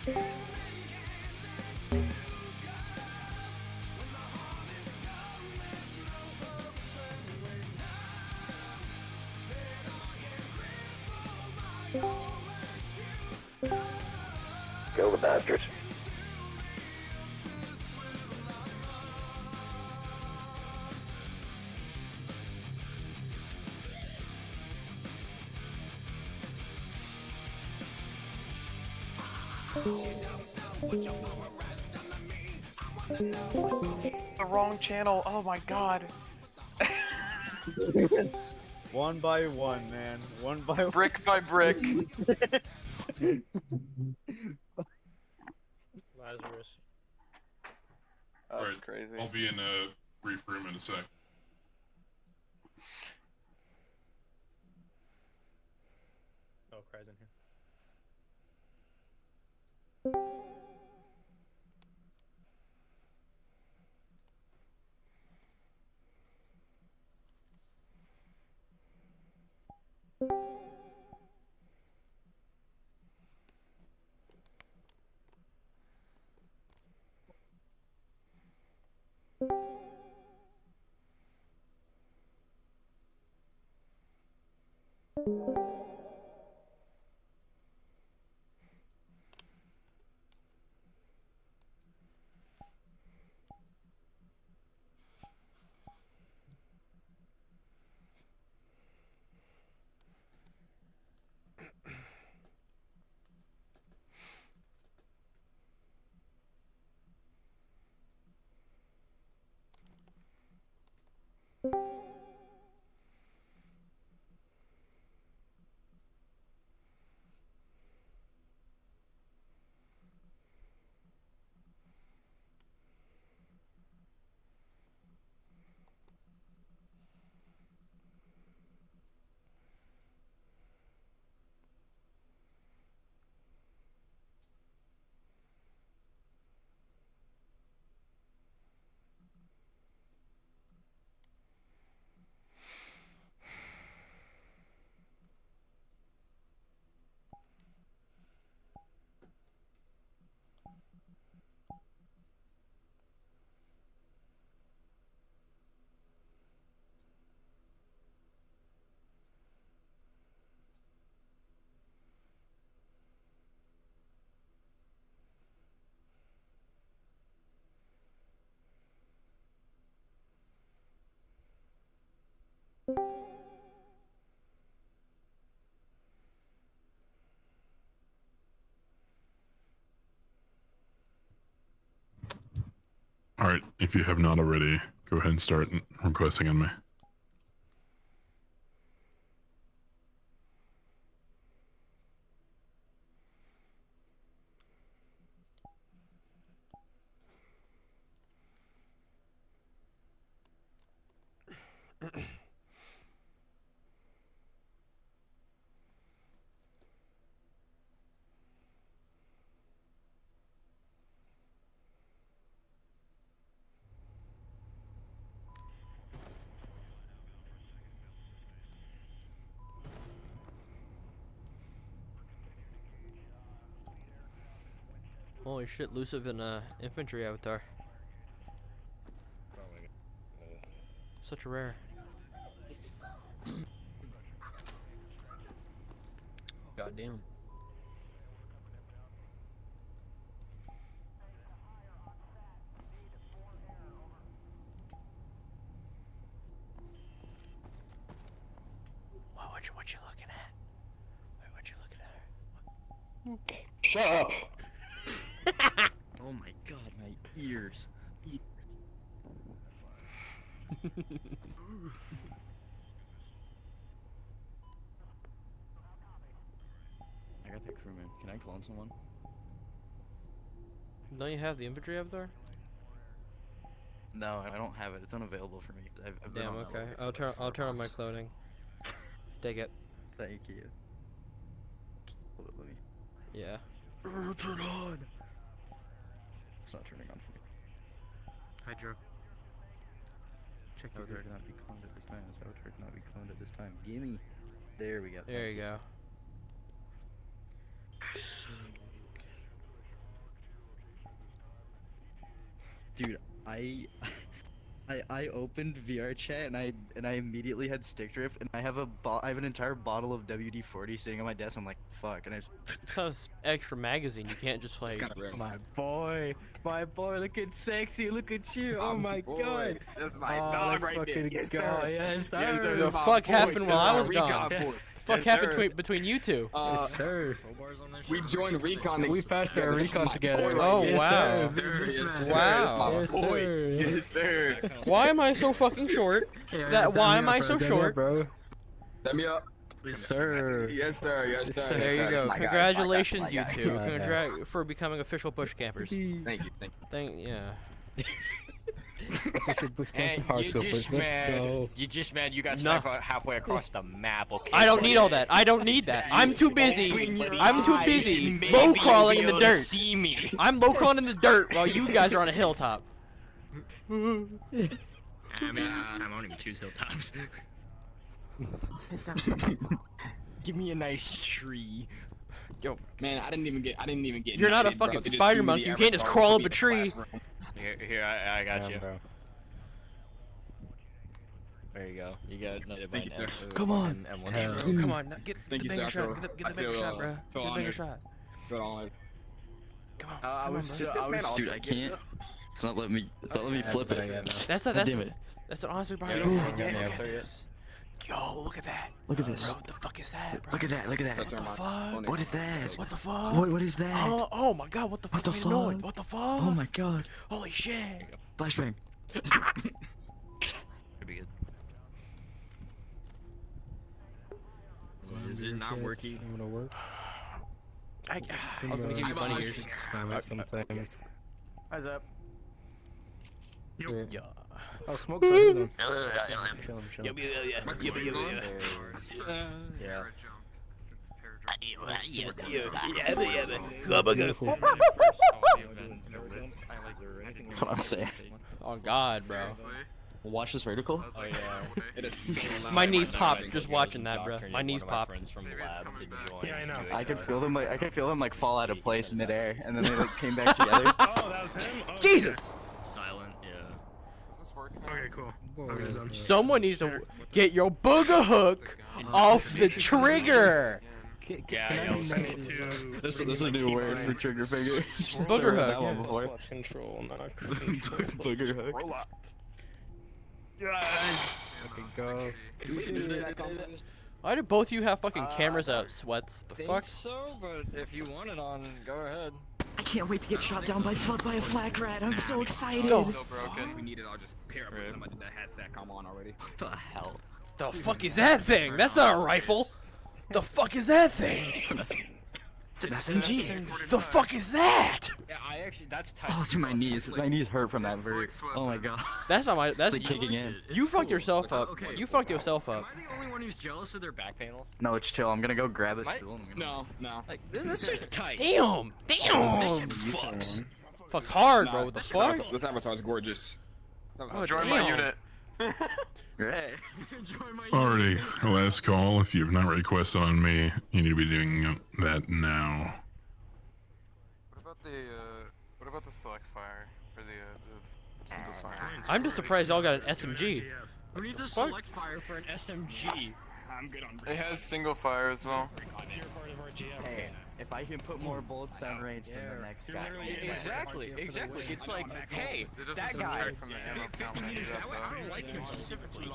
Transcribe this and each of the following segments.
Kill the bastards. The wrong channel. Oh my god. One by one, man. One by Brick by brick. Lazarus. That's Alright, crazy. I'll be in a brief room in a sec. Oh, Cry's in here. Alright, if you have not already, go ahead and start requesting on me. Holy shit, Luciv in infantry avatar. Oh my god. Such a rare. God damn. What you looking at? Wait, what you looking at? Shut up! Oh my god, my ears. I got the crewman. Can I clone someone? Don't you have the infantry avatar? No, I don't have it. It's unavailable for me. I've been Damn, on that okay. list for like I'll turn on my 4 months. cloning. Take it. Thank you. Hold it, let me. Yeah. Turn on! It's not turning on for me. Hydro. Check your Avatar cannot be cloned at this time. This avatar cannot be cloned at this time. Gimme! There we go. There you go. Dude, I opened VR chat and I immediately had stick drift and I have an entire bottle of WD-40 sitting on my desk. I'm like, fuck, and I just It's not an extra magazine. You can't just like. my boy, looking sexy. Look at you. Oh my god. That's my Oh, dog let's right there. fucking Yes, go. sir. Yes, sir. Yes, sir. The My fuck boy, happened while I was Recon gone? Force. The fuck Yes, happened sir. between you two? Yes, sir. We joined Recon. We passed our together. This is recon my together. boy right Oh, here. wow. Yes, sir. Yes, sir. Wow. That's my Yes, boy. sir. Yes, sir. Why am I so fucking short? Why am I so short? bro? Let me up. Yes, sir. Yes, sir. Yes, Yes, sir. sir. There Yes, you sir. go. That's my guy. Congratulations, That's you my guy. two. For becoming official bush campers. Thank you. Yeah. And you just mad you got No. sniped halfway across the map, okay? I don't need all that. I don't need that. I'm too busy. I'm too busy Maybe low you'll crawling be in the able to dirt. See me. I'm low crawling in the dirt while you guys are on a hilltop. I mean, I'm only choose hilltops. Give me a nice tree. Man, I didn't even get. You're not a knighted, bro. fucking They just spider threw me monkey. the You can't just avatar crawl to up a be in the tree. classroom. Here, I got you. Bro. There you go. You got another Thank you, bite. sir. Come on. And one Hell. shot. Come on, get Thank the you, bigger sir. shot. Get I the bigger feel, shot, bro. feel Get the bigger honored. shot. Feel honored. Come on. I Come was on, bro. Dude, I can't. It's not letting me. It's not letting me flip it. That's God damn it. That's honestly behind Yeah, it. yeah, Look yeah, at yeah. this. Yo, look at that. Look at this. Bro, what the fuck is that, bro? Look at that. Look at that. What the fuck? What is that? What the fuck? What is that? Oh my god, what the fuck? What the I mean, no, fuck? what the fuck? Oh my god. Holy shit. Flashbang. Could be good. Is it not working? I'm gonna work. I was gonna give you I'm funny on. ears. Spam out some things. Eyes up. Yeah. Oh, smoke some. Chill. Yeah. That's what I'm saying. Oh god, bro. Watch this vertical. Oh yeah. It is so loud. My knees Right now. popped just watching that, bro. My knees popped. Friends from the lab to join Yeah, I know. I could feel them like fall out of place midair, and then they like came back together. Oh, that was him? Oh, Jesus! Silent, yeah. Does this work? Okay, cool. Okay, done. Someone needs to get your booger hook off the trigger. Yeah, yo. This is a new word for trigger finger. Booger That hook. one before. Control, not Booger hook. Okay, go. Why do both of you have fucking cameras out, sweats? The fuck? so, but if you want it on, go ahead. I can't wait to get shot down by a flak rat. I'm so excited. The Still broken. If we need it, I'll just pair up with somebody that has SATCOM on already. What the hell? The fuck is that thing? That's not a rifle. The fuck is that thing? It's an SMG. The fuck is that? Yeah, I actually, that's tight. Oh, dude, my knees. My knees hurt from that It's vert. like sweat, Oh my though. god. That's not my. That's It's like kicking in. you fucked yourself up. Okay. You fucked yourself Am up. I the only one who's jealous of their back panels? No, it's chill. I'm gonna go grab a My- stool. And I'm gonna... No. Like, this is tight. Damn. Damn. Fucks. Fuck's hard, Nah, bro. What the this fuck? This avatar is gorgeous. Oh, Join damn. my unit. Right. Alrighty, last call. If you've not requested on me, you need to be doing that now. What about the select fire for the single fire? I'm just surprised y'all got an SMG. Who needs a Fuck. select fire for an SMG? I'm good on It has single fire as well. Hey, if I can put more bullets down range than the next guy. Exactly. It's like, hey, It doesn't that guy. subtract from the ammo count when you do that, I don't though. like him specifically.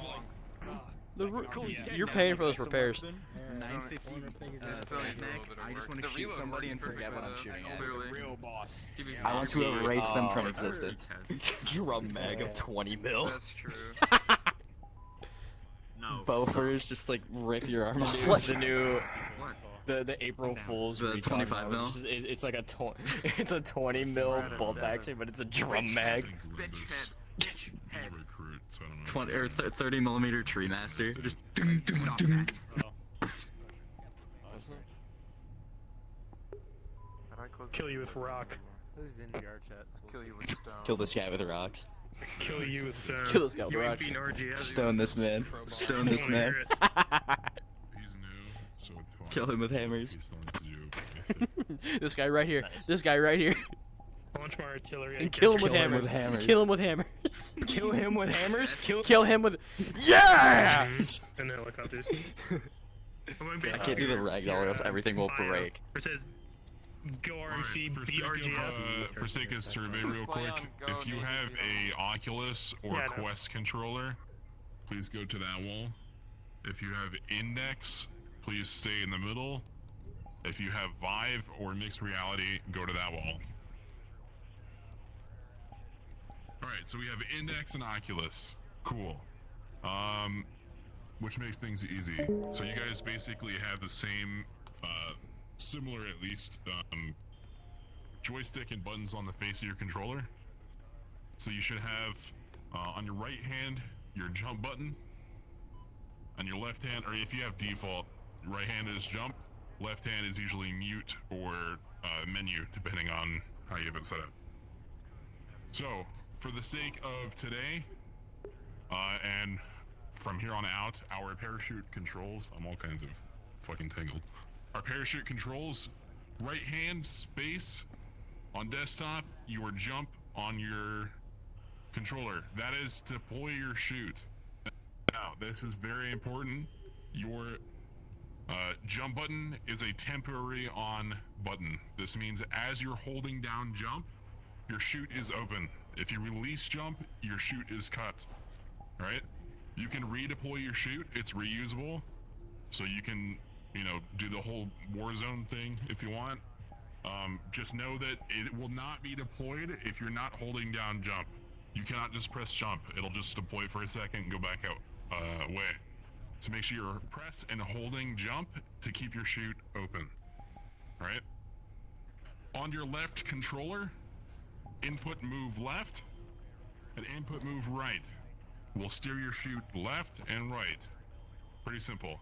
You're paying for those repairs. 950. Still needs a little bit of I just work. want The to shoot reload somebody works and forget what I'm perfectly, shooting though, at. clearly. boss. I want to erase them from Oh, existence. Drum mag of 20 mil. That's true. No. Bofers just like rip your arm off. The new, What? the April Fool's The recon 25 mode, mil? which is- It's like a it's a 20 mil bolt action, but it's a drum mag. Bitch head. 20 or 30 millimeter tree master. Just Stop that. Kill you with rock. This is in VR chat. Kill you with stone. kill this guy with rocks. Kill you with stone. Kill this guy with You ain't rocks. beating RGS. Stone this man. Stone this Wanna man. hear it? He's new, so it's fine. Kill him with hammers. He still needs to do basic. This guy right here. This guy right here. All launch my artillery And kill him with kill him hammers. with hammers. Kill him with hammers. Kill him with hammers. Kill him with. Yeah! and helicopters. I can't do the ragdoll or else everything will break. It says go RMC, For sake of, BRGF. for sake of survey, real quick, if you have a Oculus or Yeah, I know. Quest controller, please go to that wall. If you have Index, please stay in the middle. If you have Vive or Mixed Reality, go to that wall. Alright, so we have Index and Oculus. Cool. Which makes things easy. So you guys basically have the same, similar at least, joystick and buttons on the face of your controller. So you should have, on your right hand, your jump button. On your left hand, or if you have default, right hand is jump, left hand is usually mute or menu, depending on how you have it set up. So, for the sake of today, and from here on out, our parachute controls, I'm all kinds of fucking tangled. Our parachute controls, right hand space on desktop, your jump on your controller. That is to deploy your chute. Now, this is very important. Your jump button is a temporary on button. This means as you're holding down jump, your chute is open. If you release jump, your chute is cut. Right? You can redeploy your chute. It's reusable. So you can, you know, do the whole Warzone thing if you want. Just know that it will not be deployed if you're not holding down jump. You cannot just press jump. It'll just deploy for a second and go back out away. So make sure you're press and holding jump to keep your chute open. Right? On your left controller, input move left and input move right will steer your chute left and right. Pretty simple.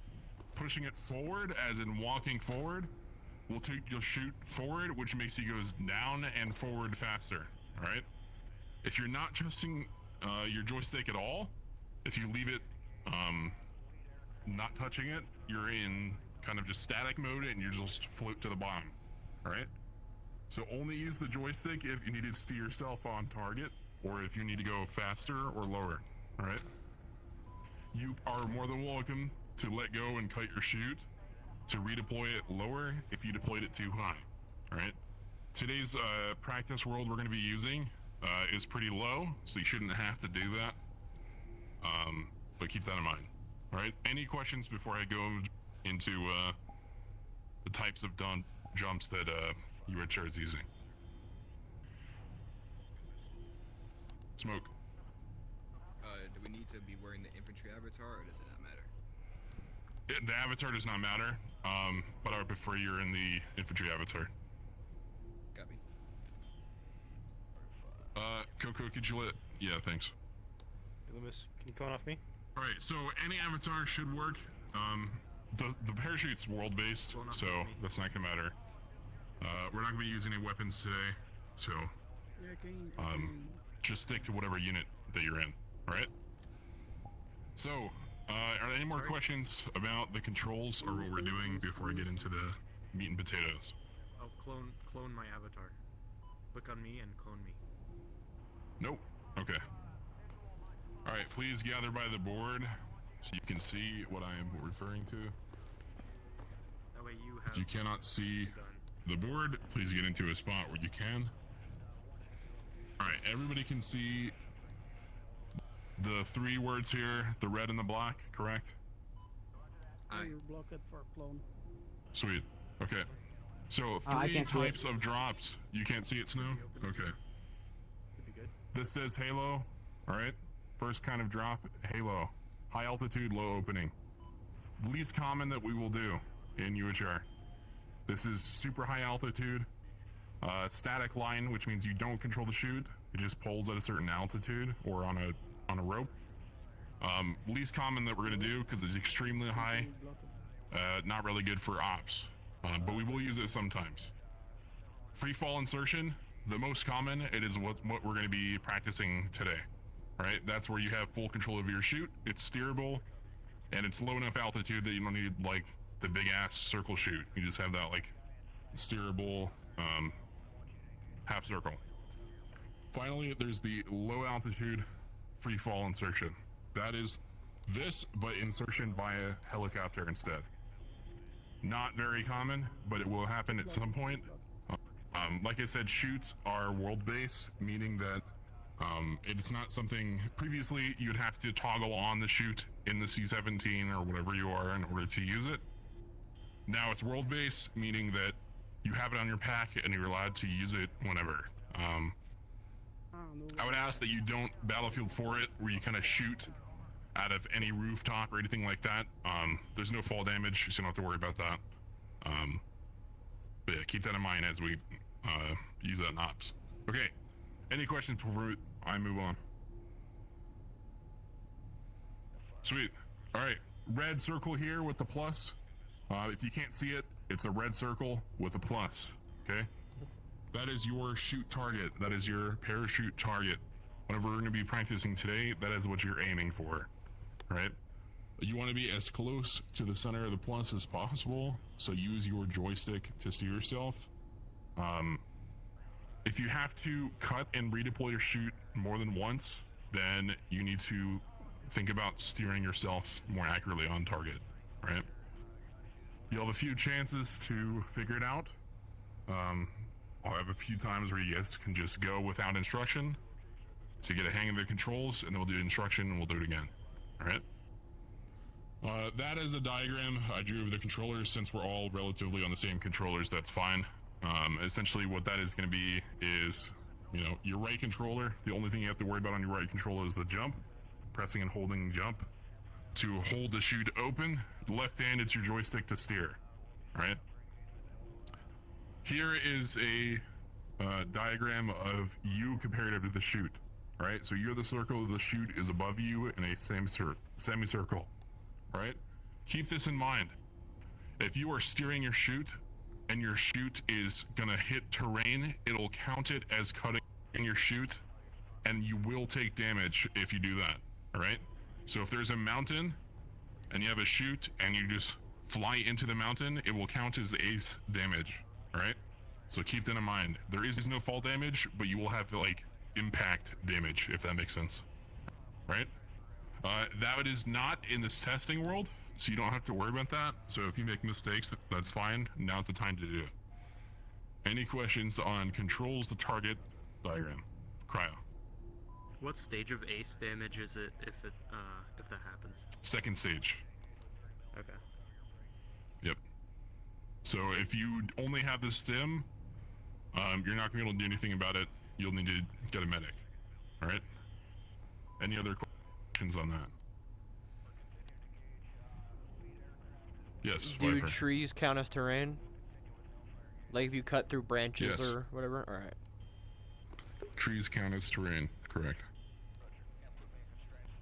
Pushing it forward, as in walking forward, will take your chute forward, which makes you go down and forward faster. All right? If you're not trusting your joystick at all, if you leave it not touching it, you're in kind of just static mode and you just float to the bottom. All right? So only use the joystick if you need to steer yourself on target or if you need to go faster or lower. All right? You are more than welcome to let go and cut your chute, to redeploy it lower if you deployed it too high. All right? Today's practice world we're going to be using is pretty low, so you shouldn't have to do that. But keep that in mind. All right? Any questions before I go into the types of jumps that UHR is using? Smoke. Do we need to be wearing the infantry avatar, or does it not matter? The avatar does not matter, but I would prefer you're in the infantry avatar. Copy. Coco, could you let... Yeah, thanks. Loomis, can you come off me? Alright, so any avatar should work. The parachute's world-based, so that's not gonna matter. We're not gonna be using any weapons today, so... just stick to whatever unit that you're in, alright? So, are there any more questions about the controls or what we're doing before I get into the meat and potatoes? I'll clone my avatar. Click on me and clone me. Nope. Okay. Alright, please gather by the board so you can see what I am referring to. That way you have... If you cannot see the board, please get into a spot where you can. Alright, everybody can see the three words here, the red and the black, correct? Aye. Block it for clone. Sweet. Okay. So, I three can't see it. types of drops. You can't see it, Snow? Okay. Should be good. This says Halo, alright? First kind of drop, Halo. High altitude, low opening. Least common that we will do in UHR. This is super high altitude. Static line, which means you don't control the chute. It just pulls at a certain altitude or on a rope. Least common that we're gonna do because it's extremely high. Not really good for ops, but we will use it sometimes. Free fall insertion, the most common. It is what we're gonna be practicing today. Right? That's where you have full control of your chute. It's steerable, and it's low enough altitude that you don't need like the big ass circle chute. You just have that like steerable half circle. Finally, there's the low altitude free fall insertion. That is this, but insertion via helicopter instead. Not very common, but it will happen at some point. Like I said, shoots are world-based, meaning that it's not something previously you'd have to toggle on the chute in the C-17 or whatever you are in order to use it. Now it's world-based, meaning that you have it on your pack and you're allowed to use it whenever. I would ask that you don't battlefield for it, where you kind of shoot out of any rooftop or anything like that. There's no fall damage, so you don't have to worry about that. But yeah, keep that in mind as we use that in ops. Okay, any questions before I move on? Sweet. All right, red circle here with the plus. If you can't see it, it's a red circle with a plus, okay? That is your shoot target. That is your parachute target. Whenever we're gonna be practicing today, that is what you're aiming for, right? You wanna be as close to the center of the plus as possible, so use your joystick to steer yourself. If you have to cut and redeploy your chute more than once, then you need to think about steering yourself more accurately on target, right? You'll have a few chances to figure it out. I'll have a few times where you guys can just go without instruction to get a hang of the controls, and then we'll do instruction and we'll do it again. All right. That is a diagram I drew of the controllers. Since we're all relatively on the same controllers, that's fine. Essentially what that is going to be is, you know, your right controller. The only thing you have to worry about on your right controller is the jump, pressing and holding jump. To hold the chute open, left hand, it's your joystick to steer, right? Here is a diagram of you comparative to the chute, right? So you're the circle, the chute is above you in a semicircle, right? Keep this in mind. If you are steering your chute and your chute is gonna hit terrain, it'll count it as cutting your chute, and you will take damage if you do that, all right? So if there's a mountain and you have a chute and you just fly into the mountain, it will count as ace damage, all right? So keep that in mind. There is no fall damage, but you will have like impact damage, if that makes sense, right? That is not in this testing world, so you don't have to worry about that. So if you make mistakes, that's fine. Now's the time to do it. Any questions on controls the target diagram? Cryo. What stage of ace damage is it if that happens? Second stage. Okay. Yep. So if you only have the stim, you're not gonna be able to do anything about it. You'll need to get a medic. All right. Any other questions on that? Yes. Do Viper. trees count as terrain? Like if you cut through branches Yes. or whatever? Alright. Trees count as terrain, correct.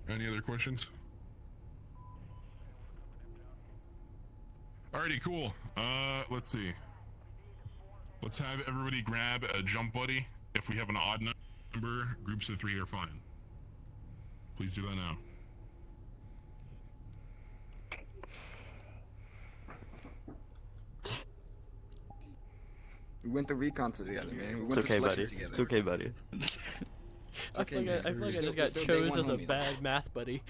Any other questions? Alrighty, cool. Let's see. Let's have everybody grab a jump buddy. If we have an odd number, groups of 3 are fine. Please do that now. We went the recon together, man. We went It's the okay, selection buddy. together. It's okay, buddy. I feel like I We're just still- got still day chose one as a homies. bad math buddy.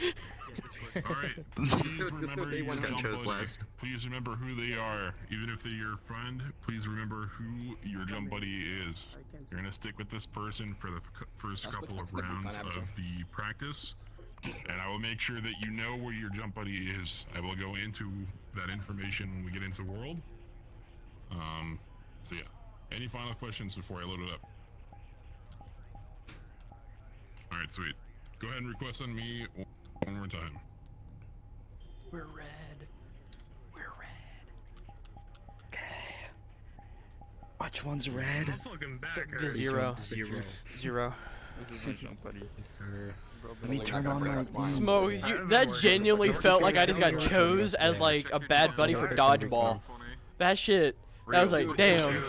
Alright, please still remember day your one jump homies. buddy. Please remember who they are. Even if they're your friend, please remember who your jump buddy is. You're gonna stick with this person for the first couple of rounds of the practice. And I will make sure that you know where your jump buddy is. I will go into that information when we get into the world. So yeah. Any final questions before I load it up? Alright, sweet. Go ahead and request on me one more time. We're red. We're red. Which one's red? I'm fucking back. The zero. Zero. This is my jump buddy. Yes, sir. Let me turn on my Smoke, that genuinely felt like I just got chose as like a bad buddy for dodgeball. That shit. I was like, damn.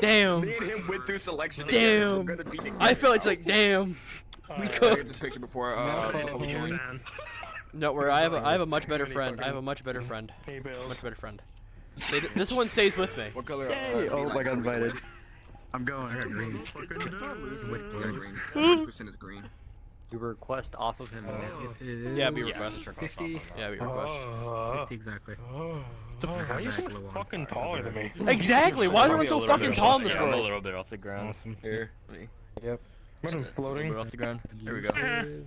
Damn. Me and him went through selection. Damn. Together, so we're gonna be I felt it's like, damn. We Get cooked. this picture before. Man. No, where I have a much better friend. I have a much better friend. Hey, Bills. Much better friend. This one stays with me. What color? Yay! Oh, I got invited. I'm going. Green. Fucking With green. 100% is green. You request off of him. It is. Yeah, be request. 50. Yeah, be request. 50 exactly. Why are you so fucking taller than me? Exactly. Why is everyone so fucking tall in this I'm a world? little bit off the ground. Awesome. Here. Let me. Yep. What am A floating? little bit off the ground. There we go. Okay.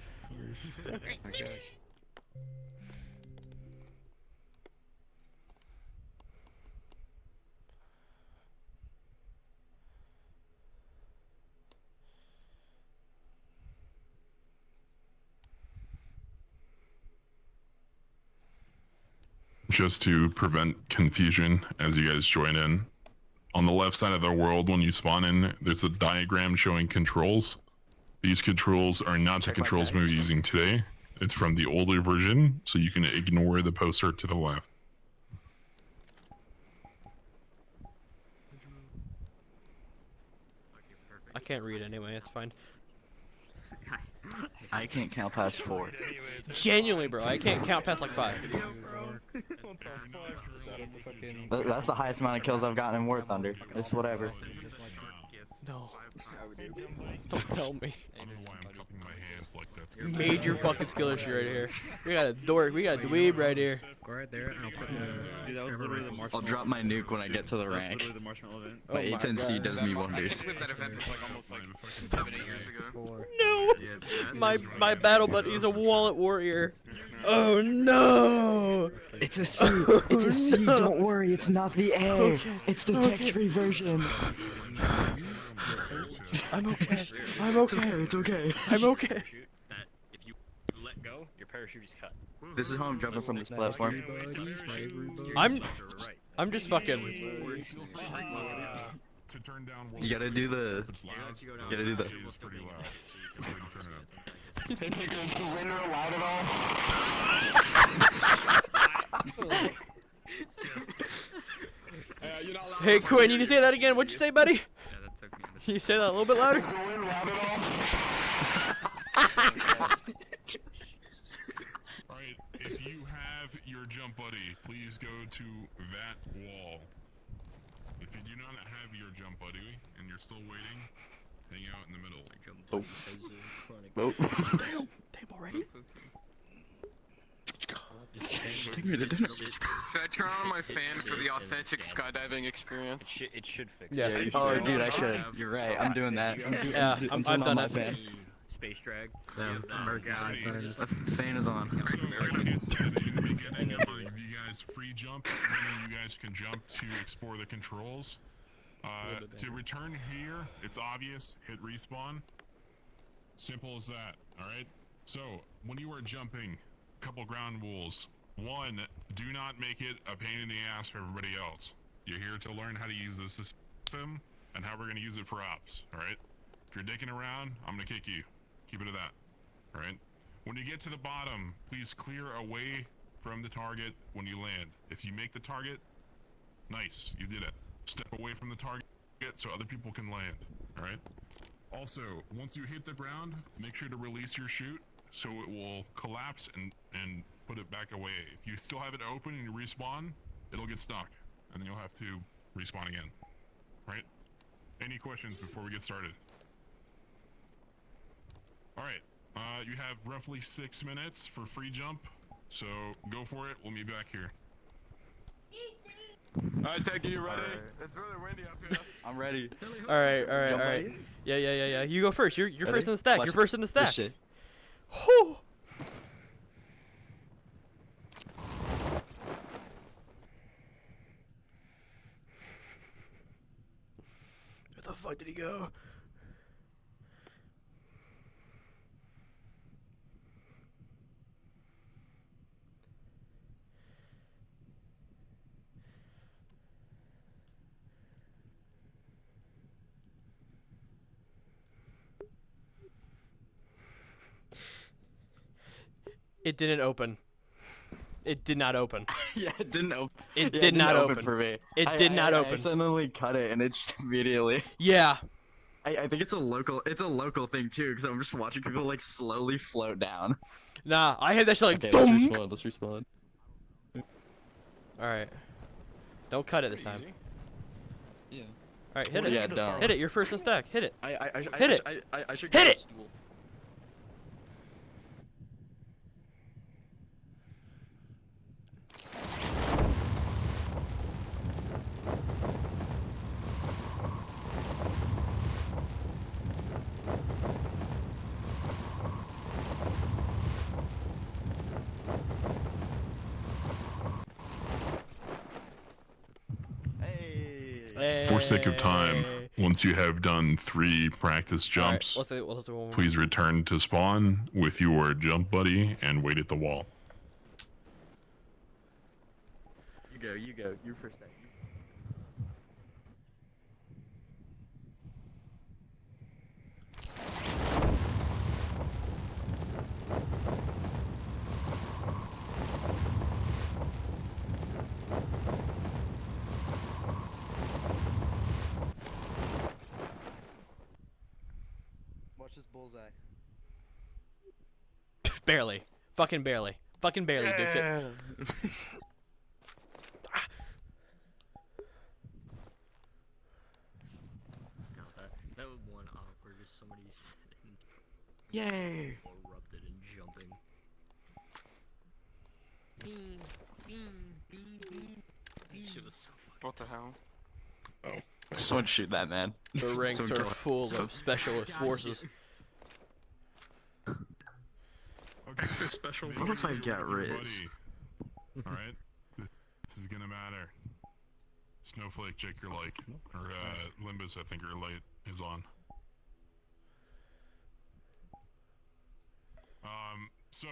Just to prevent confusion as you guys join in, on the left side of the world when you spawn in, there's a diagram showing controls. These controls are not the controls we're using today. It's from the older version, so you can ignore the poster to the left. I can't read anyway. It's fine. I can't count past 4. Genuinely, bro. I can't count past like 5. That's the highest amount of kills I've gotten in War Thunder. It's whatever. No. I would do. Don't tell me. I don't know why I'm cupping my hands like that's Major fucking skill issue right here. We got a dork. We got a dweeb right here. Go right there, and I'll put Dude, that was literally the the. I'll drop my nuke when I get to the rank. Literally the marshmallow event. But Oh my A10C God. does me I wonders. can't believe that event was like almost like 7-8 years ago. No. My battle buddy's a wallet warrior. Oh no. It's a C. It's a C. Don't worry. It's not the A. Okay. It's the text-free version. I'm okay. I'm okay. It's okay. I'm okay. That if you let go, your parachute is cut. This is how I'm jumping from this platform. I'm just fucking. to turn down. You gotta do the. If it's loud, You gotta do the. it's pretty loud. So you can turn it up. Hey Quinn, you just say that again? What'd you say, buddy? Yeah, that took me. Can you say that a little bit louder? Alright, if you have your jump buddy, please go to that wall. If you do not have your jump buddy and you're still waiting, hang out in the middle. Damn already? Should I turn on my fan for the authentic skydiving experience? It should fix. Yes. it. Oh, dude, I should. You're right. I'm doing that. Yeah, I've done it. Space drag. The fan is on. So, like I said in the beginning, I'm gonna give you guys free jump, and then you guys can jump to explore the controls. To return here, it's obvious, hit respawn. Simple as that, alright? So, when you are jumping, couple ground rules. 1, do not make it a pain in the ass for everybody else. You're here to learn how to use the system, and how we're gonna use it for ops, alright? If you're dicking around, I'm gonna kick you. Keep it at that, alright? When you get to the bottom, please clear away from the target when you land. If you make the target, nice, you did it. Step away from the target so other people can land, alright? Also, once you hit the ground, make sure to release your chute so it will collapse and put it back away. If you still have it open and you respawn, it'll get stuck, and then you'll have to respawn again, right? Any questions before we get started? Alright, you have roughly 6 minutes for free jump, so go for it, we'll meet back here. Alright, Techie, you ready? It's really windy up here. I'm ready. Alright. Yeah. You go first. You're Ready? first in the stack. Watch You're first in the this stack. shit. Whew. Where the fuck did he go? It didn't open. It did not open. Yeah, it didn't open. It Yeah, did not open for me. It did not I open. accidentally cut it and it's immediately. Yeah. I think it's a local thing too, because I'm just watching people like slowly float down. Nah, I had that shit like Okay, dunk. let's respawn. All right. Don't cut it this time. Yeah. right, hit it. Yeah, dumb. Hit it. You're first in stack. Hit it. Hit it. I should Hit get a it. stool. For sake of time, once you have done 3 practice jumps, let's do one more. please return to spawn with your jump buddy and wait at the wall. You go. You first. Watch this bullseye. Barely. Fucking barely. Fucking barely, dipshit. God, that one where just somebody sitting Yay! erupted and jumping. That shit was so What the hell? Someone shoot that man. The ranks Someone are kill him. full of specialist forces. Okay. Special Make What if I sure get you're with your Riz? buddy. Alright? This is gonna matter. Snowflake, check your light. Or, Limbus, I think your light is on. So,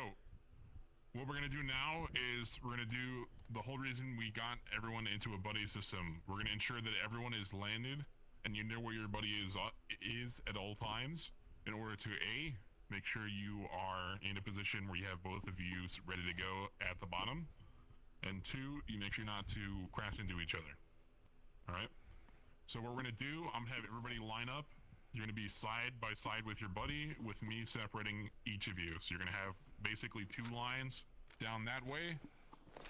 what we're gonna do now is we're gonna do the whole reason we got everyone into a buddy system. We're gonna ensure that everyone is landed and you know where your buddy is at all times in order to A, make sure you are in a position where you have both of you ready to go at the bottom, and 2, you make sure not to crash into each other. Alright? So what we're gonna do, I'm gonna have everybody line up. You're gonna be side by side with your buddy, with me separating each of you. So you're gonna have basically 2 lines down that way,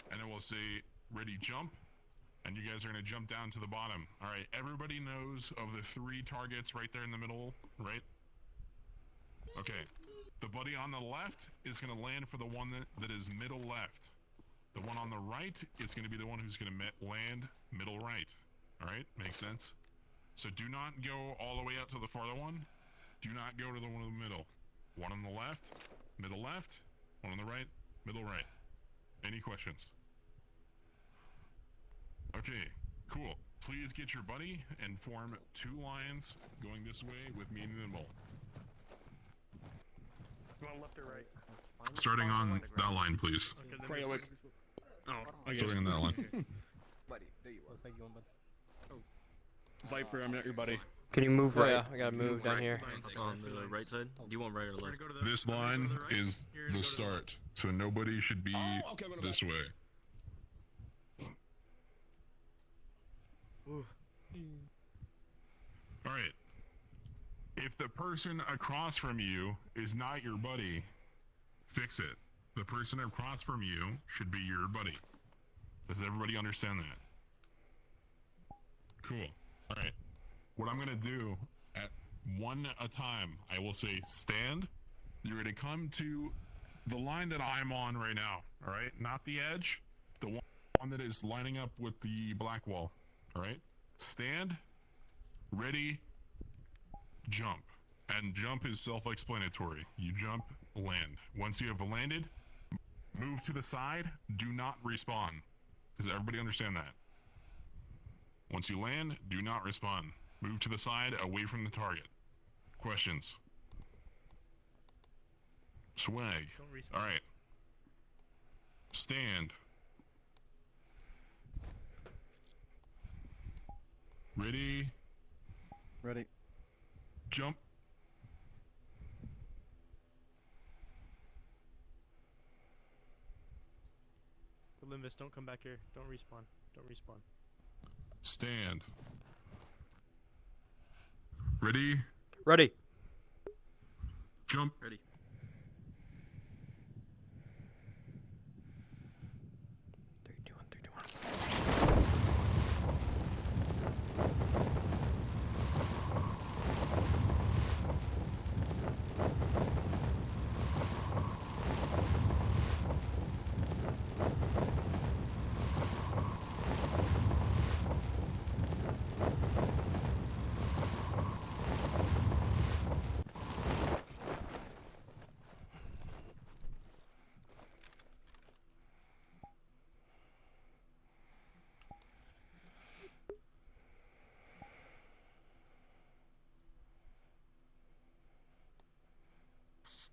and then we'll say, ready, jump, and you guys are gonna jump down to the bottom. Alright, everybody knows of the 3 targets right there in the middle, right? Okay, the buddy on the left is gonna land for the one that is middle left. The one on the right is gonna be the one who's gonna land middle right. Alright, makes sense? So do not go all the way out to the farther one. Do not go to the one in the middle. One on the left, middle left, one on the right, middle right. Any questions? Okay, cool. Please get your buddy and form 2 lines going this way with me in the middle. You want left or right? Starting on that line, please. Okay, then Starting on that line. Buddy, there you are. Viper, I'm not your buddy. Can you move Oh yeah, I gotta move down here. On the right side? Do you want right or left? This line is the start, so nobody should be this way. Alright. If the person across from you is not your buddy, fix it. The person across from you should be your buddy. Does everybody understand that? Cool. Alright. What I'm gonna do, at one a time, I will say stand. You're gonna come to the line that I'm on right now, alright? Not the edge, the one that is lining up with the black wall, alright? Stand, ready, jump. And jump is self-explanatory. You jump, land. Once you have landed, move to the side, do not respawn. Does everybody understand that? Once you land, do not respawn. Move to the side, away from the target. Questions? Swag. Alright. Stand. Ready? Ready. Jump. Limbus, don't come back here. Don't respawn. Don't respawn. Stand. Ready? Ready. Jump. Ready.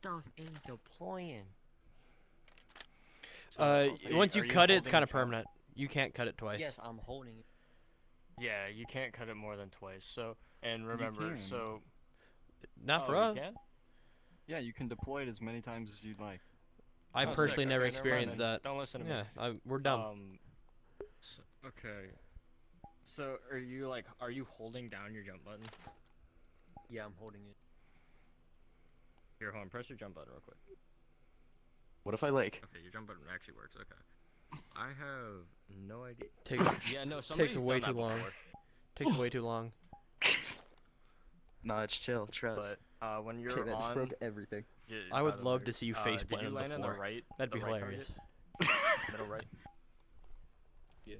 stuff ain't deploying. Once you are you cut it, it's holding kind of the jump? permanent. You can't cut it twice. Yes, I'm holding it. Yeah, you can't cut it more than twice. So, and remember, can. so. Not for you us. can? Yeah, you can deploy it as many times as you'd like. I Oh, personally sick. never Okay, never mind experienced then. that. Don't listen to Yeah, me. we're dumb. Okay. So, are you holding down your jump button? Yeah, I'm holding it. Here, hold on. Press your jump button real quick. What if I like? Okay, your jump button actually works. Okay. I have no idea. Yeah, no, Takes somebody's way done too that long. before. Takes way too long. Nah, it's chill. Trust. But when you're Okay, that just on, broke everything. I would love to see you face did plant you on land the on floor. the right? That'd the be right hilarious. target? Middle right. Yeah.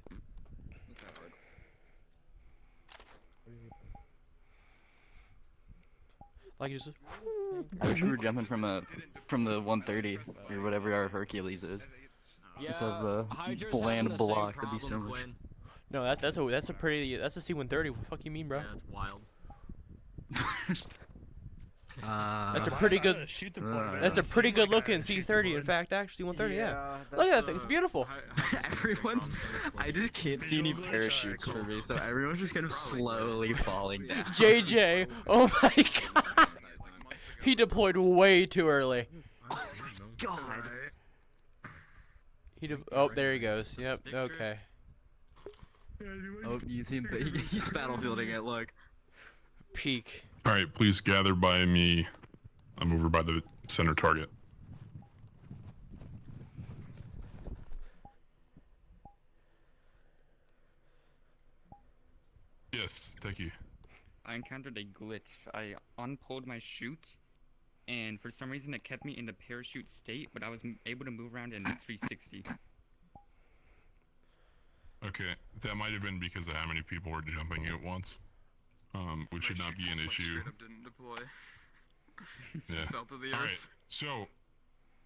Like you just. I wish we were jumping from the 130 or whatever our Hercules is. Instead of the bland block. That'd be so much. No, that's a C-130. What the fuck you mean, bro? Yeah, that's wild. That's a pretty good. That's a pretty good looking C-30. In fact, actually, 130. Yeah. Look at that thing. It's beautiful. Everyone's. I just can't see any parachutes for me, so everyone's just kind of slowly falling down. JJ. Oh my god. He deployed way too early. God. Oh, there he goes. Yep. Okay. Oh, you see him. He's battlefielding it. Look. Peak. All right, please gather by me. I'm over by the center target. Yes, thank you. I encountered a glitch. I unpulled my chute, and for some reason it kept me in the parachute state, but I was able to move around in 360. Okay, that might have been because of how many people were jumping at once. Which should not be an issue. Straight up didn't deploy. Yeah. Fell to the All earth. right. So,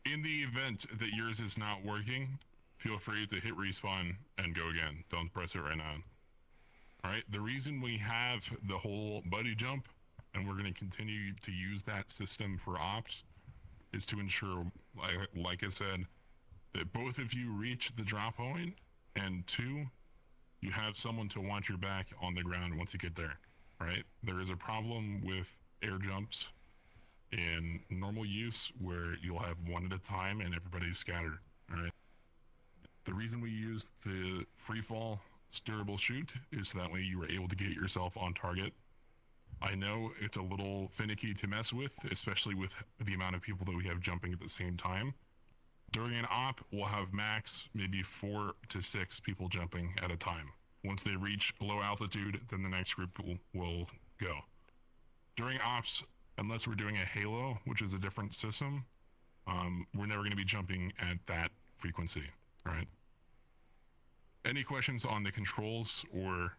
in the event that yours is not working, feel free to hit respawn and go again. Don't press it right now. All right. The reason we have the whole buddy jump, and we're going to continue to use that system for ops, is to ensure, like I said, that both of you reach the drop point, and two, you have someone to watch your back on the ground once you get there. Right? There is a problem with air jumps in normal use where you'll have one at a time and everybody's scattered. All right? The reason we use the free fall steerable chute is so that way you are able to get yourself on target. I know it's a little finicky to mess with, especially with the amount of people that we have jumping at the same time. During an op, we'll have max maybe 4 to 6 people jumping at a time. Once they reach low altitude, then the next group will go. During ops, unless we're doing a halo, which is a different system, we're never going to be jumping at that frequency, right? Any questions on the controls or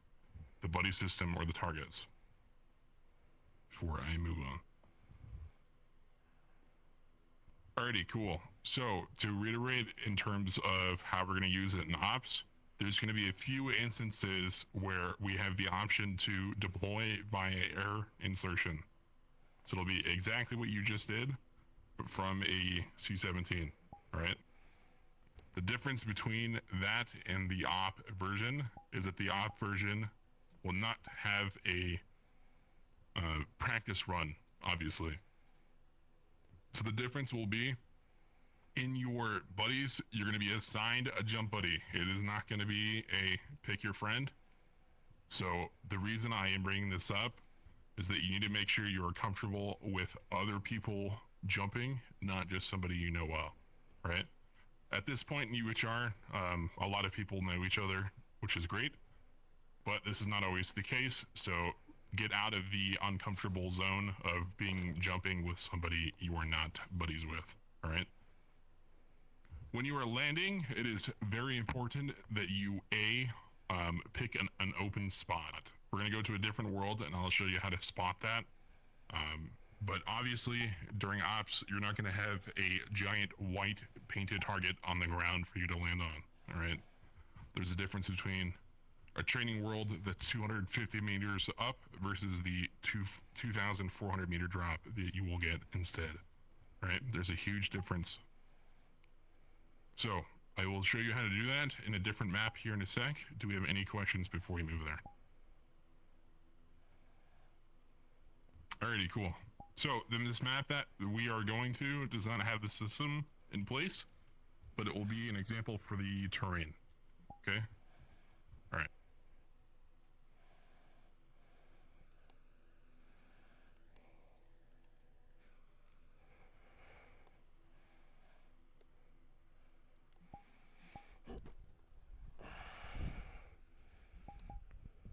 the buddy system or the targets before I move on? Alrighty, cool. So to reiterate in terms of how we're going to use it in ops, there's going to be a few instances where we have the option to deploy via air insertion. So it'll be exactly what you just did, but from a C-17, all right? The difference between that and the op version is that the op version will not have a practice run, obviously. So the difference will be, in your buddies, you're going to be assigned a jump buddy. It is not going to be a pick your friend. So the reason I am bringing this up is that you need to make sure you are comfortable with other people jumping, not just somebody you know well, right? At this point in UHR, a lot of people know each other, which is great, but this is not always the case. So get out of the uncomfortable zone of jumping with somebody you are not buddies with, all right? When you are landing, it is very important that you pick an open spot. We're going to go to a different world and I'll show you how to spot that. But obviously during ops, you're not going to have a giant white painted target on the ground for you to land on, all right? There's a difference between a training world that's 250 meters up versus the 2,400 meter drop that you will get instead. Right? There's a huge difference. So, I will show you how to do that in a different map here in a sec. Do we have any questions before we move there? Alrighty, cool. So, then this map that we are going to does not have the system in place, but it will be an example for the terrain. Okay? Alright.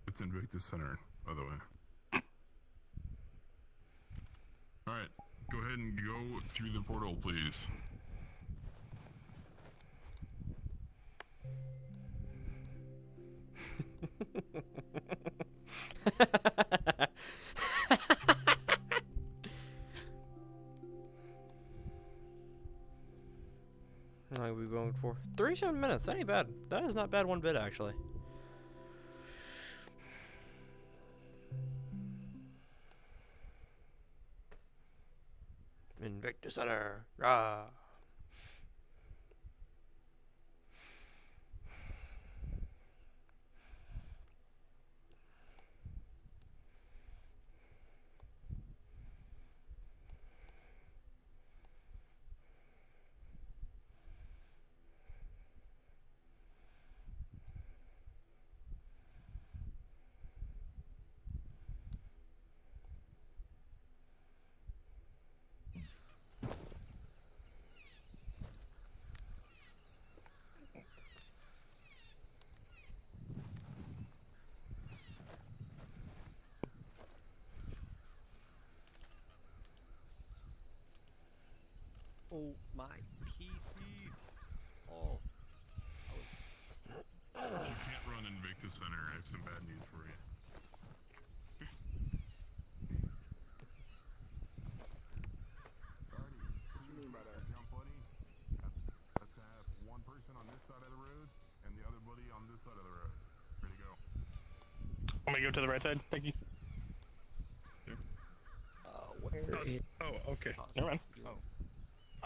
It's Invictus Center, by the way. Alright, go ahead and go through the portal, please. How long are we going for? 37 minutes. That ain't bad. That is not bad one bit, actually. Invictus Center. Rah. Oh, my PC. Oh. If you can't run Invictus Center, I have some bad news for you. Alrighty, what you mean by that? Jump buddy. Let's have one person on this side of the road and the other buddy on this side of the road. Ready to go. I'm gonna go to the right side. Thank you. Where is... Oh, okay. Never mind. Oh.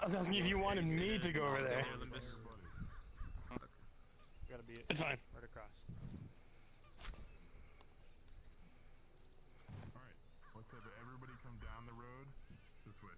I was asking if you wanted me to go over there. Gotta be It's fine. right across. Alright, let's have everybody come down the road this way.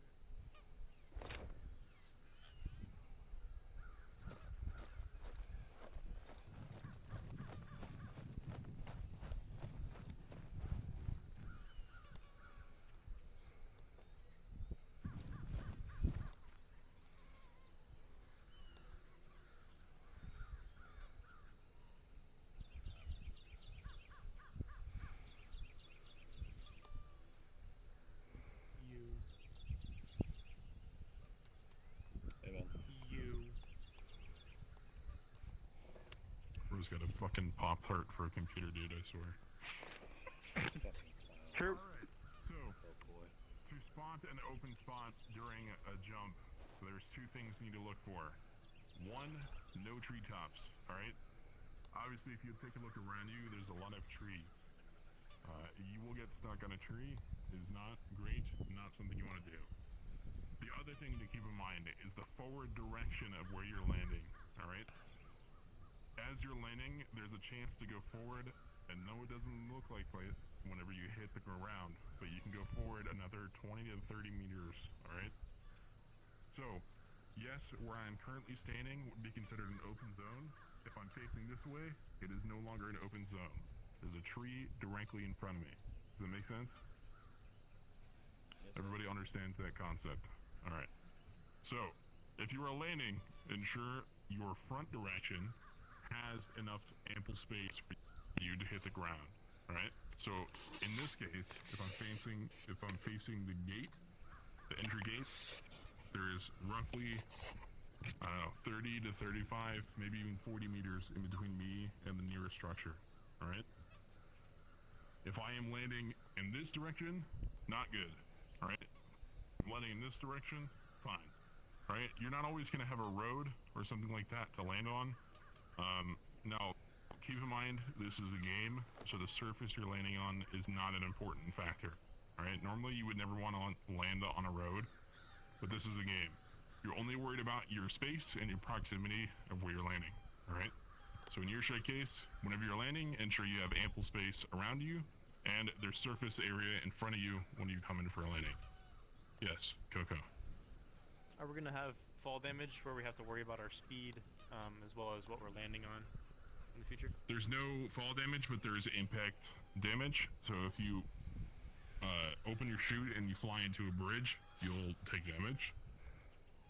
Bro's got a fucking Pop-Tart for a computer, dude, I swear. True. Alright, so, to spot an open spot during a jump, there's two things you need to look for. One, no treetops, alright? Obviously, if you take a look around you, there's a lot of trees. You will get stuck on a tree. It is not great, not something you want to do. The other thing to keep in mind is the forward direction of where you're landing, alright? As you're landing, there's a chance to go forward, and no, it doesn't look like it whenever you hit the ground, but you can go forward another 20 to 30 meters, alright? So, yes, where I'm currently standing would be considered an open zone. If I'm facing this way, it is no longer an open zone. There's a tree directly in front of me. Does that make sense? Everybody understands that concept. Alright. So, if you are landing, ensure your front direction has enough ample space for you to hit the ground. Alright? So, in this case, if I'm facing the gate, the entry gate, there is roughly, I don't know, 30 to 35, maybe even 40 meters in between me and the nearest structure. Alright? If I am landing in this direction, not good. Alright? Landing in this direction, fine. Alright? You're not always going to have a road or something like that to land on. Now, keep in mind, this is a game, so the surface you're landing on is not an important factor. Alright? Normally, you would never want to land on a road. but this is a game. You're only worried about your space and your proximity of where you're landing, alright? So in your strike case, whenever you're landing, ensure you have ample space around you, and there's surface area in front of you when you come in for a landing. Yes, Coco. Are we gonna have fall damage where we have to worry about our speed, as well as what we're landing on in the future? There's no fall damage, but there's impact damage. So if you open your chute and you fly into a bridge, you'll take damage.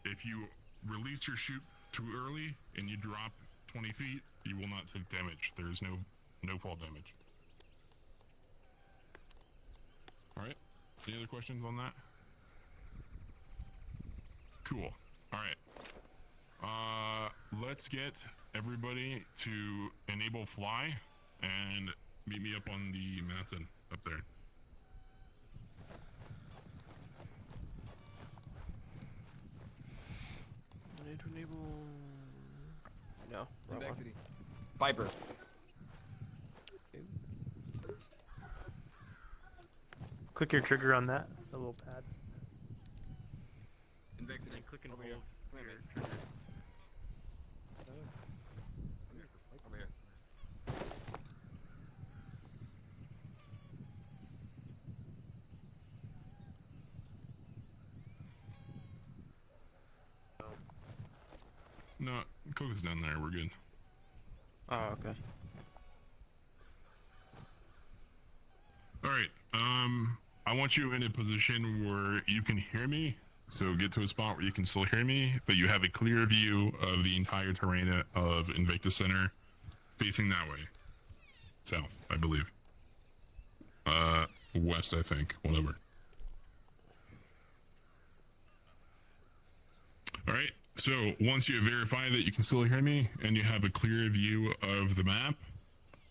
If you release your chute too early and you drop 20 feet, you will not take damage. There's no fall damage. Alright, any other questions on that? Cool. Alright. Let's get everybody to enable fly and meet me up on the mountain up there. I need to enable... No, wrong one. Viper. Click your trigger on that, the little pad. Invexity. And click and hold. Over here. No, Coco's down there, we're good. Oh, okay. Alright, I want you in a position where you can hear me. So get to a spot where you can still hear me, but you have a clear view of the entire terrain of Invictus Center, facing that way. South, I believe. West, I think, whatever. Alright, so once you verify that you can still hear me, and you have a clear view of the map,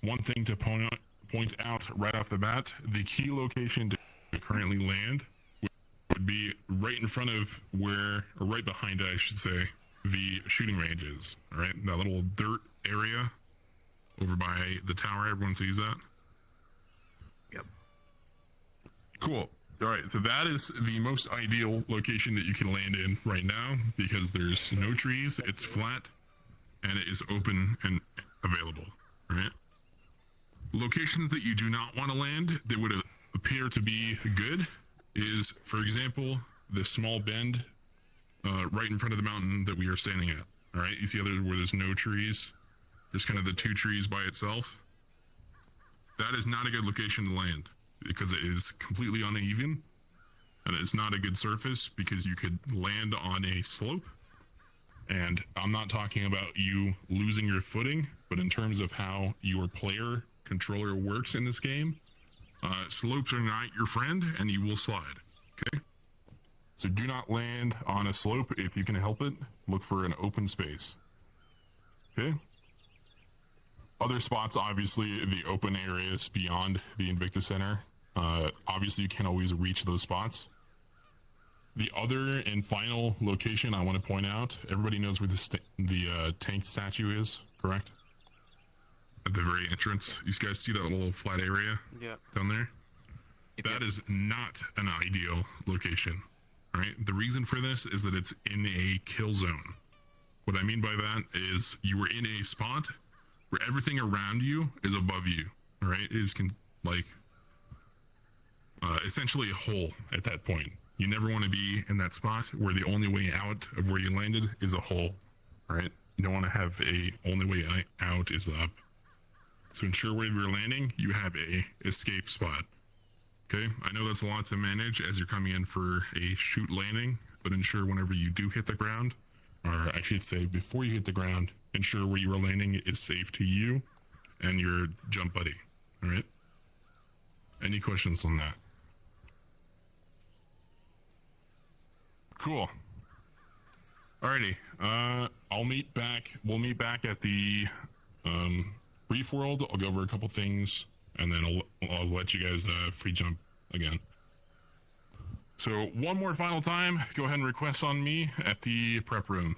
one thing to point out right off the bat, the key location to currently land would be right in front of where, or right behind, I should say, the shooting range is. All right, that little dirt area over by the tower. Everyone sees that? Yep. Cool. All right, so that is the most ideal location that you can land in right now because there's no trees, it's flat, and it is open and available. All right. Locations that you do not want to land that would appear to be good is, for example, this small bend right in front of the mountain that we are standing at. All right, you see where there's no trees, just kind of the two trees by itself. That is not a good location to land because it is completely uneven, and it's not a good surface because you could land on a slope. And I'm not talking about you losing your footing, but in terms of how your player controller works in this game, slopes are not your friend and you will slide. Okay, so do not land on a slope if you can help it. Look for an open space. Okay, other spots, obviously the open areas beyond the Invictus Center, obviously you can't always reach those spots. The other and final location I want to point out, everybody knows where the tank statue is, correct? At the very entrance. You guys see that little flat area down there? That is not an ideal location, right? The reason for this is that it's in a kill zone. What I mean by that is you are in a spot where everything around you is above you, all right? It is essentially a hole at that point. You never want to be in that spot where the only way out of where you landed is a hole, all right? You don't want to have a only way out is up. So ensure where you're landing, you have a escape spot. Okay, I know that's a lot to manage as you're coming in for a shoot landing, but ensure whenever you do hit the ground, or I should say before you hit the ground, ensure where you are landing is safe to you and your jump buddy, all right? Any questions on that? Cool. Alrighty, we'll meet back at the brief world. I'll go over a couple things and then I'll let you guys free jump again. So one more final time, go ahead and request on me at the prep room.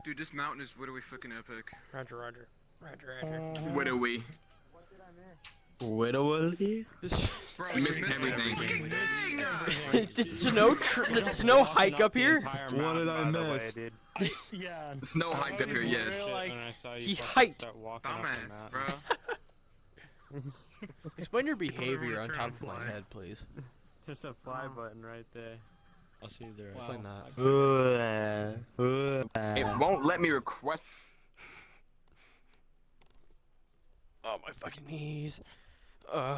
Dude, this mountain is literally fucking epic. Roger, roger. Roger, roger. What are we? Literally? Bro, I missed everything. Did snow hike up here? What did I miss? Yeah. Snow hiked up here, yes. He hiked. Dumbass, bro. Explain your behavior on top of my head, please. There's a fly button right there. I'll see you there. Explain that. It won't let me request. Oh, my fucking knees. Damn.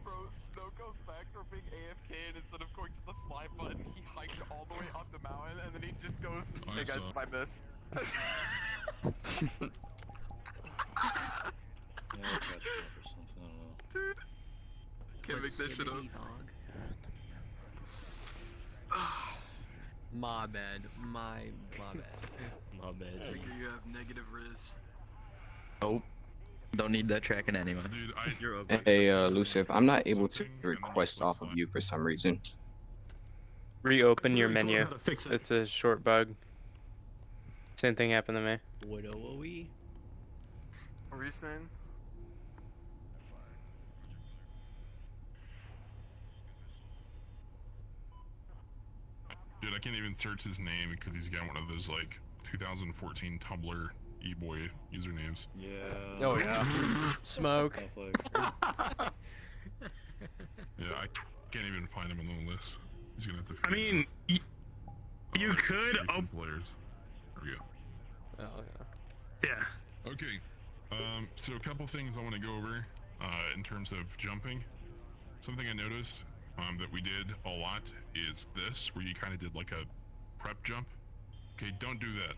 Bro, Snow goes back for being AFK, and instead of going to the fly button, he hiked all the way up the mountain, and then he just goes, hey guys, I miss. Dude. Can't make that shit up. My bad. My bad. My bad. You have negative riz. Nope. Don't need that tracking anyway. Dude, Hey, Lucif, I'm not able to request off of you for some reason. Reopen your menu. It's a short bug. Same thing happened to me. What are we? What were you saying? Dude, I can't even search his name because he's got one of those like 2014 Tumblr e-boy usernames. Yeah. Oh yeah. Smoke. Yeah, I can't even find him on the list. He's gonna have to. I mean, you could. Oh. Players. There we go. Oh yeah. Okay. So a couple things I want to go over in terms of jumping. Something I noticed that we did a lot is this, where you kind of did like a prep jump. Okay, don't do that.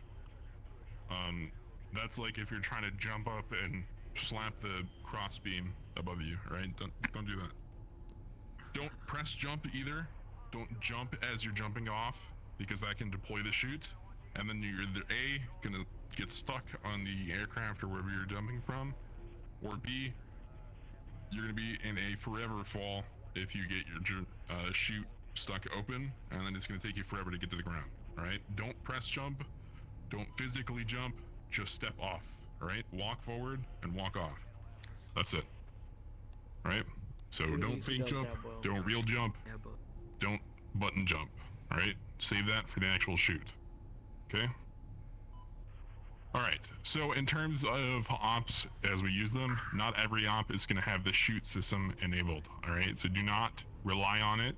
That's like if you're trying to jump up and slap the cross beam above you, right? Don't do that. Don't press jump either. Don't jump as you're jumping off, because that can deploy the chute, and then you're either A, gonna get stuck on the aircraft or wherever you're jumping from, or B, you're gonna be in a forever fall if you get your chute stuck open, and then it's gonna take you forever to get to the ground. All right? Don't press jump. Don't physically jump. Just step off. All right? Walk forward and walk off. That's it. All right? So don't fake jump. Don't real jump. Don't button jump. All right? Save that for the actual shoot. Okay? All right. So in terms of ops as we use them, not every op is going to have the shoot system enabled. All right? So do not rely on it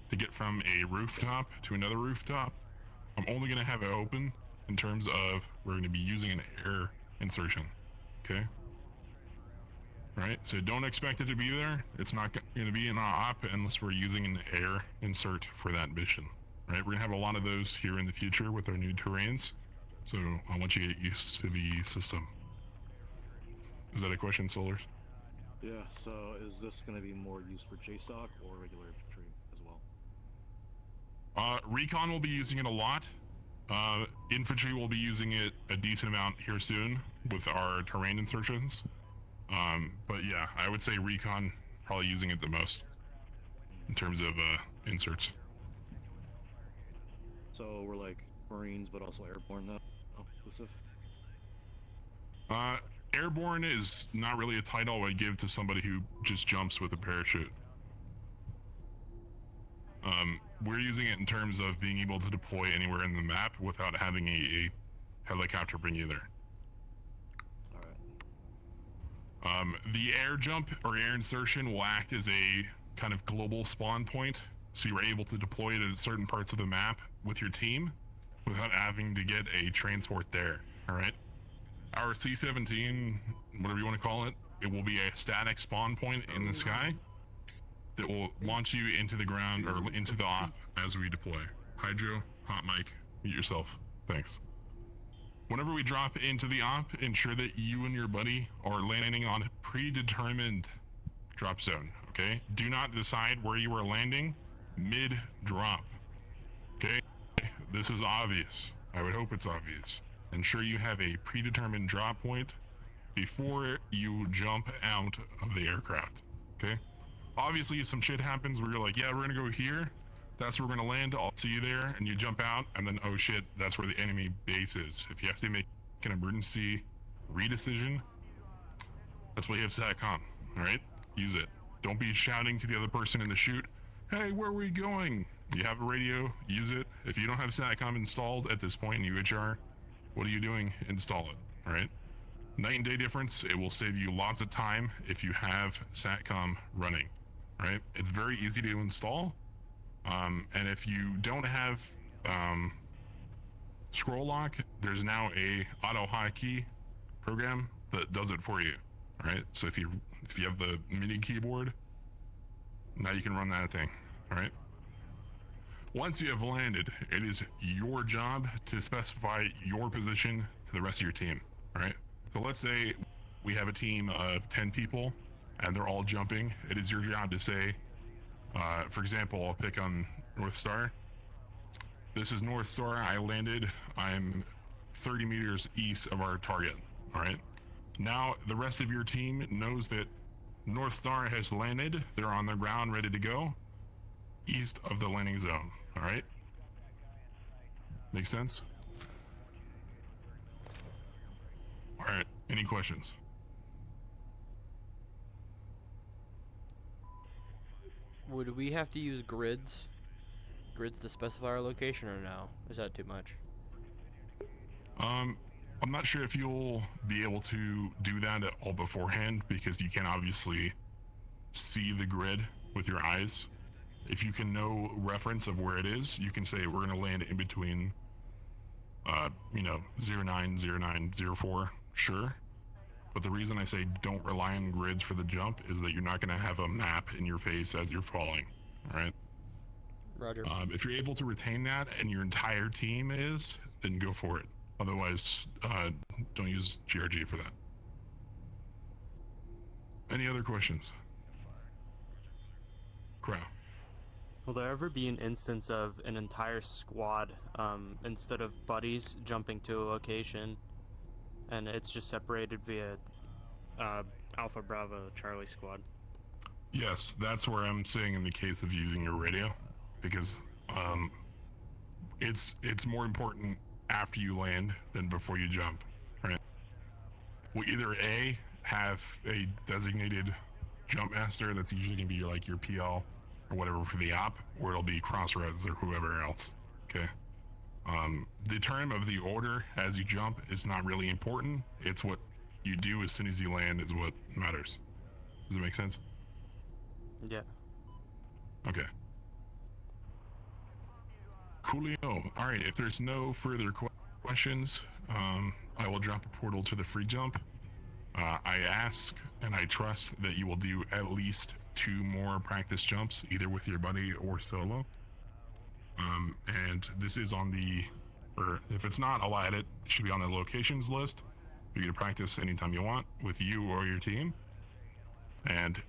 to get from a rooftop to another rooftop. I'm only going to have it open in terms of we're going to be using an air insertion. Okay? Right? So don't expect it to be there. It's not going to be in our op unless we're using an air insert for that mission. Right? We're going to have a lot of those here in the future with our new terrains. So I want you to get used to the system. Is that a question, Solars? Yeah, so is this going to be more used for JSOC or regular infantry as well? Recon will be using it a lot. Infantry will be using it a decent amount here soon with our terrain insertions. But yeah, I would say Recon probably using it the most in terms of inserts. So we're like Marines, but also airborne now, inclusive? Airborne is not really a title I would give to somebody who just jumps with a parachute. We're using it in terms of being able to deploy anywhere in the map without having a helicopter bring you there. The air jump or air insertion will act as a kind of global spawn point, so you're able to deploy it in certain parts of the map with your team without having to get a transport there. All right. Our C-17, whatever you want to call it, it will be a static spawn point in the sky that will launch you into the ground or into the op as we deploy. Hydro, hot mic, mute yourself. Thanks. Whenever we drop into the op, ensure that you and your buddy are landing on a predetermined drop zone, okay? Do not decide where you are landing mid-drop, okay? This is obvious. I would hope it's obvious. Ensure you have a predetermined drop point before you jump out of the aircraft, okay? obviously some shit happens where you're like, yeah, we're gonna go here. That's where we're gonna land. I'll see you there, and you jump out, and then oh shit, that's where the enemy base is. If you have to make an emergency redecision, that's why you have SATCOM. All right, use it. Don't be shouting to the other person in the chute, "Hey, where are we going?" You have a radio, use it. If you don't have SATCOM installed at this point in UHR, what are you doing? Install it. All right. Night and day difference. It will save you lots of time if you have SATCOM running. All right. It's very easy to install. And if you don't have scroll lock, there's now a auto hotkey program that does it for you. All right. So if you have the mini keyboard, now you can run that thing. All right. Once you have landed, it is your job to specify your position to the rest of your team. All right. So let's say we have a team of 10 people and they're all jumping. It is your job to say, for example, I'll pick on North Star. This is North Star. I landed. I'm 30 meters east of our target. All right. Now the rest of your team knows that North Star has landed. They're on the ground, ready to go, east of the landing zone. All right. Make sense? All right. Any questions? Would we have to use grids? Grids to specify our location, or no? Is that too much? I'm not sure if you'll be able to do that at all beforehand, because you can obviously see the grid with your eyes. If you can know reference of where it is, you can say we're going to land in between, 090904, sure. But the reason I say don't rely on grids for the jump is that you're not going to have a map in your face as you're falling, all right? Roger. If you're able to retain that and your entire team is, then go for it. Otherwise, don't use GRG for that. Any other questions? Crow. Will there ever be an instance of an entire squad, instead of buddies jumping to a location, and it's just separated via Alpha Bravo Charlie squad? Yes, that's where I'm saying in the case of using your radio, because it's more important after you land than before you jump, right? We either A, have a designated jump master that's usually gonna be like your PL or whatever for the op, or it'll be Crossroads or whoever else. Okay. The term of the order as you jump is not really important. It's what you do as soon as you land is what matters. Does it make sense? Yeah. Okay. Coolio. All right. If there's no further questions, I will drop a portal to the free jump. I ask and I trust that you will do at least 2 more practice jumps, either with your buddy or solo. And this is on the, or if it's not, I'll add it. It should be on the locations list for you to practice anytime you want with you or your team. And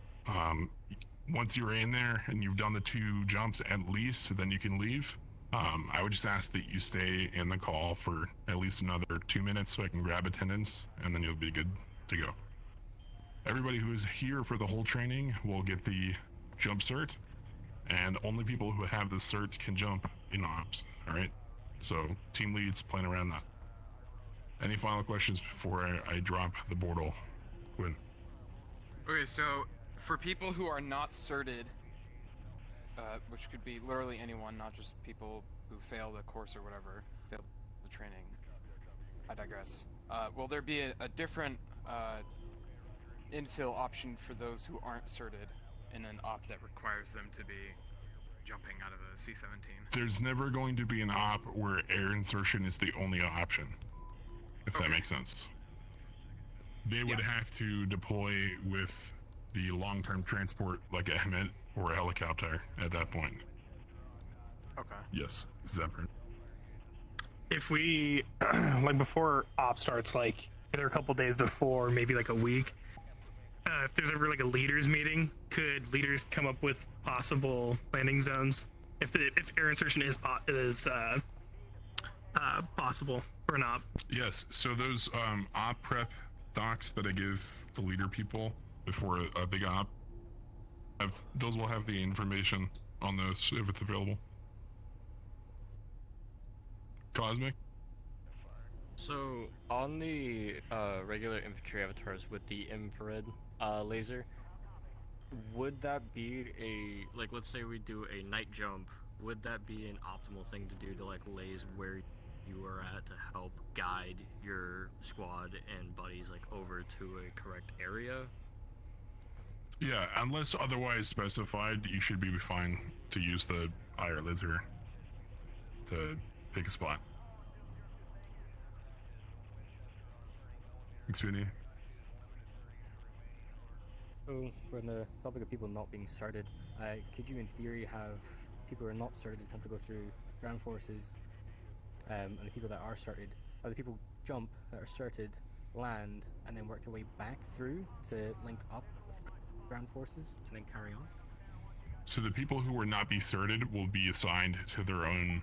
once you're in there and you've done the 2 jumps at least, then you can leave. I would just ask that you stay in the call for at least another 2 minutes so I can grab attendance, and then you'll be good to go. Everybody who is here for the whole training will get the jump cert, and only people who have the cert can jump in ops, all right? So team leads, plan around that. Any final questions before I drop the portal? Quinn. Okay, so for people who are not certed, which could be literally anyone, not just people who fail the course or whatever, fail the training. I digress. Will there be a different infill option for those who aren't certed in an op that requires them to be jumping out of a C-17? There's never going to be an op where air insertion is the only option, if that makes sense. They would have to deploy with the long-term transport like a HEMET or a helicopter at that point. Okay. Yes, Zephyr. If we, like before op starts, like either a couple days before, maybe like a week, if there's ever like a leaders meeting, could leaders come up with possible landing zones if air insertion is possible for an op? Yes, so those op prep docs that I give the leader people before a big op, Those will have the information on those if it's available. Cosmic? So on the regular infantry avatars with the infrared laser, would that be a, like, let's say we do a night jump, would that be an optimal thing to do to like laze where you are at to help guide your squad and buddies like over to a correct area? Yeah, unless otherwise specified, you should be fine to use the IR laser to pick a spot. Xfinity? So, for the topic of people not being started, could you in theory have people who are not started have to go through ground forces, and the people that are started, or the people jump that are started, land, and then work their way back through to link up with ground forces, and then carry on? So the people who will not be certed will be assigned to their own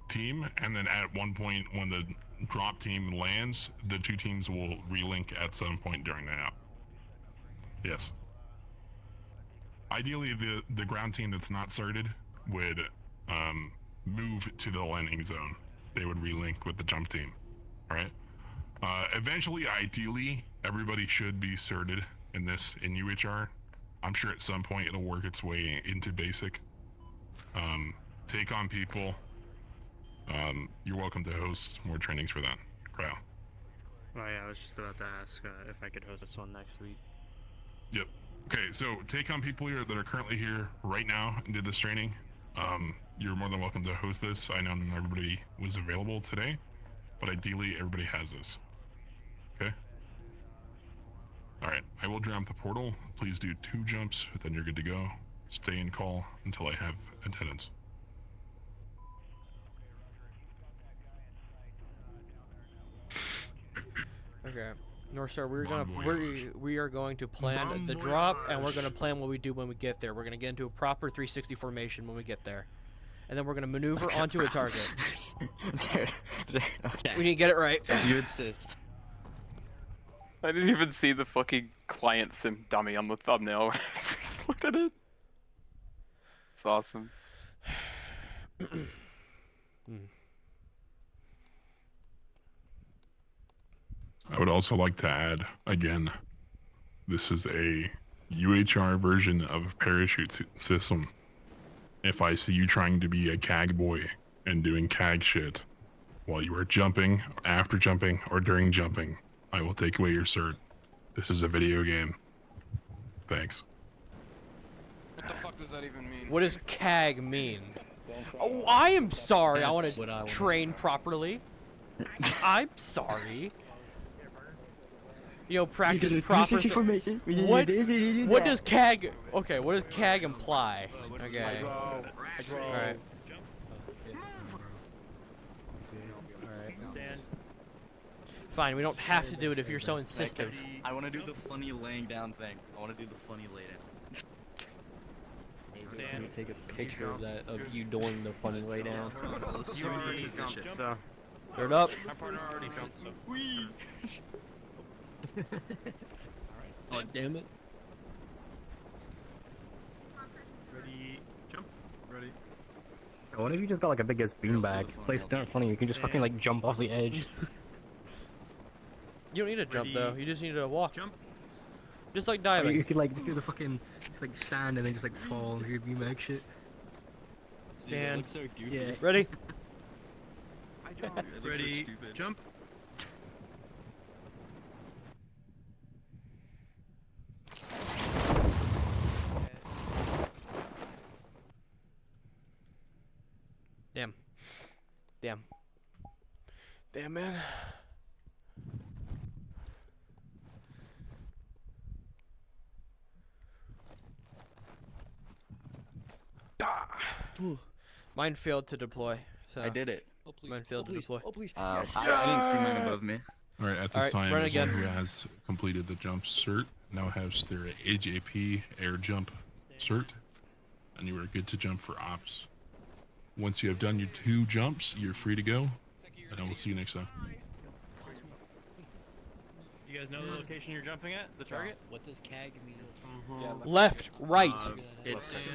team, and then at one point when the drop team lands, the two teams will relink at some point during the app. Yes. Ideally, the ground team that's not certed would move to the landing zone. They would relink with the jump team. All right. Eventually, ideally, everybody should be certed in UHR. I'm sure at some point it'll work its way into basic. Take on people. You're welcome to host more trainings for that. Crowd. Oh yeah, I was just about to ask if I could host this one next week. Yep. Okay, so take on people here that are currently here right now and did this training. You're more than welcome to host this. I know not everybody was available today, but ideally everybody has this. Okay? Alright, I will jump the portal. Please do 2 jumps, then you're good to go. Stay in call until I have attendance. Okay. North Star, we are going to plan the drop, and we're going to plan what we do when we get there. We're going to get into a proper 360 formation when we get there, and then we're going to maneuver onto a target. Dude, okay. We need to get it right. You insist. I didn't even see the fucking client sim dummy on the thumbnail when I first looked at it. It's awesome. I would also like to add, again, this is a UHR version of a parachute system. If I see you trying to be a CAG boy and doing CAG shit while you are jumping, after jumping, or during jumping, I will take away your cert. This is a video game. Thanks. What the fuck does that even mean? What does CAG mean? Oh, I am sorry. I want to train properly. I'm sorry. You know, practice proper. What does CAG? Okay, what does CAG imply? Okay. All right. Fine, we don't have to do it if you're so insistent. I want to do the funny laying down thing. I want to do the funny lay down. Can you take a picture of that, of you doing the funny lay down? You already jumped, so. Turn up. My partner already jumped, so. Oh, damn it. Ready, jump. Ready. What if you just got like a big ass beanbag? Place not funny, you can just fucking like jump off the edge. You don't need to jump though. You just need to walk. Jump. Just like diving. You could like just do the fucking, just like stand and then just like fall into your beanbag shit. Stand. Looks so goofy. Yeah. Ready? Ready, jump. Damn. Damn. Damn, man. Mine failed to deploy. So I did it. Mine failed to deploy. I didn't see mine above me. Alright, at this time, everyone who has completed the jump cert now has their AJP air jump cert, and you are good to jump for ops. Once you have done your 2 jumps, you're free to go, and I will see you next time. You guys know the location you're jumping at? The target? What does CAG mean? Yeah, Left, right. It's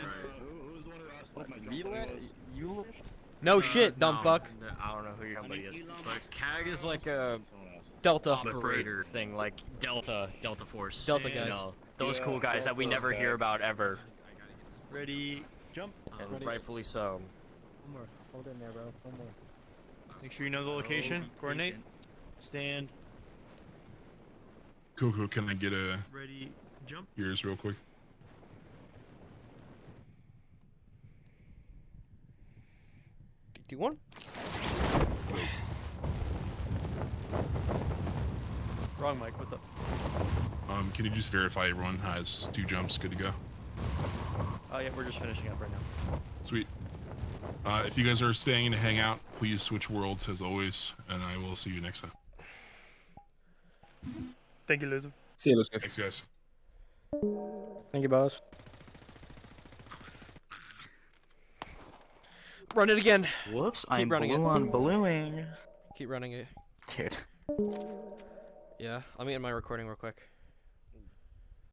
Me left? You left? No shit, dumb no, fuck. I don't know who your somebody is. But CAG is like a Delta. operator thing, like Delta Force. Delta You guys. know, those cool guys that we never hear about ever. Ready, jump. And rightfully so. One more. Hold in there, bro. One more. Make sure you know the location. Coordinate. Stand. Coco, can I get a Ready, jump. yours real quick? Do one. Wrong mic. What's up? Can you just verify everyone has 2 jumps good to go? Oh yeah, we're just finishing up right now. Sweet. If you guys are staying to hang out, please switch worlds as always, and I will see you next time. Thank you, Loser. See you, Lucy. Thanks, guys. Thank you, boss. Run it again. Whoops, Keep I'm running blue it. on bluing. Keep running it. Dude. Yeah, let me end my recording real quick.